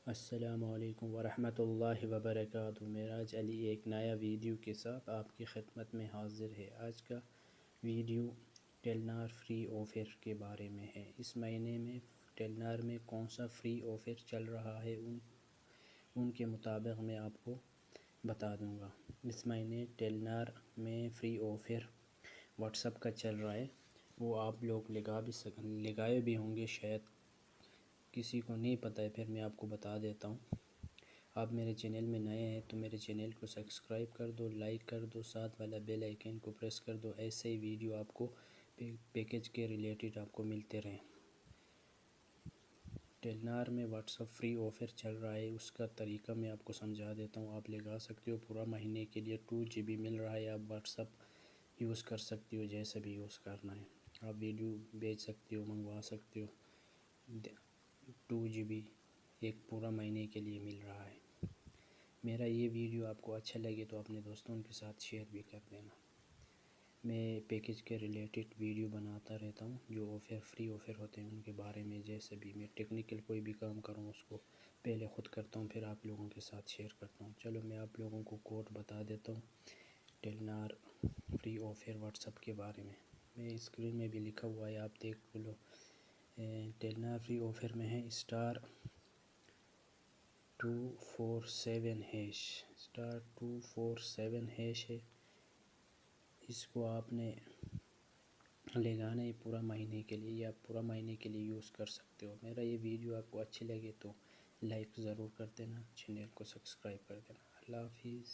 السلام علیکم ورحمۃ اللہ وبرکاتہ۔ میرا علی ایک نیا ویڈیو کے ساتھ آپ کی خدمت میں حاضر ہے۔ آج کا ویڈیو ٹیلنار فری آفر کے بارے میں ہے۔ اس مہینے میں ٹیلنار میں کون سا فری آفر چل رہا ہے ان کے مطابق میں آپ کو بتا دوں گا۔ اس مہینے ٹیلنار میں فری آفر واٹس ایپ کا چل رہا ہے، وہ آپ لوگ لگائے بھی ہوں گے، شاید کسی کو نہیں پتہ ہے، پھر میں آپ کو بتا دیتا ہوں۔ آپ میرے چینل میں نئے ہیں تو میرے چینل کو سبسکرائب کر دو، لائک کر دو، ساتھ والا بیل آئیکن کو پریس کر دو، ایسے ہی ویڈیو آپ کو پیکیج کے ریلیٹڈ آپ کو ملتے رہیں۔ ٹیلنار میں واٹس ایپ فری آفر چل رہا ہے، اس کا طریقہ میں آپ کو سمجھا دیتا ہوں۔ آپ لگا سکتے ہو، پورا مہینے کے لیے 2 GB مل رہا ہے۔ آپ واٹس ایپ یوز کر سکتے ہو، جیسے بھی یوز کرنا ہے۔ آپ ویڈیو بھیج سکتے ہو، منگوا سکتے ہو۔ 2 GB ایک پورا مہینے کے لیے مل رہا ہے۔ میرا یہ ویڈیو آپ کو اچھا لگے تو اپنے دوستوں کے ساتھ شیئر بھی کر دینا۔ میں پیکیج کے ریلیٹڈ ویڈیو بناتا رہتا ہوں، جو فری آفر ہوتے ہیں ان کے بارے میں، جیسے بھی میں ٹیکنیکل کوئی بھی کام کروں اس کو پہلے خود کرتا ہوں، پھر آپ لوگوں کے ساتھ شیئر کرتا ہوں۔ چلو میں آپ لوگوں کو کوڈ بتا دیتا ہوں ٹیلنار فری آفر واٹس ایپ کے بارے میں اسکرین میں بھی لکھا ہوا ہے، آپ دیکھ لو۔ ٹیلنار فری آفر میں ہے *247#، *247# ہے۔ اس کو آپ نے لگانا ہے پورا مہینے کے لیے، یا پورا مہینے کے لیے یوز کر سکتے ہو۔ میرا یہ ویڈیو آپ کو اچھے لگے تو لائک ضرور کر دینا، چینل کو سبسکرائب کر دینا۔ اللہ حافظ۔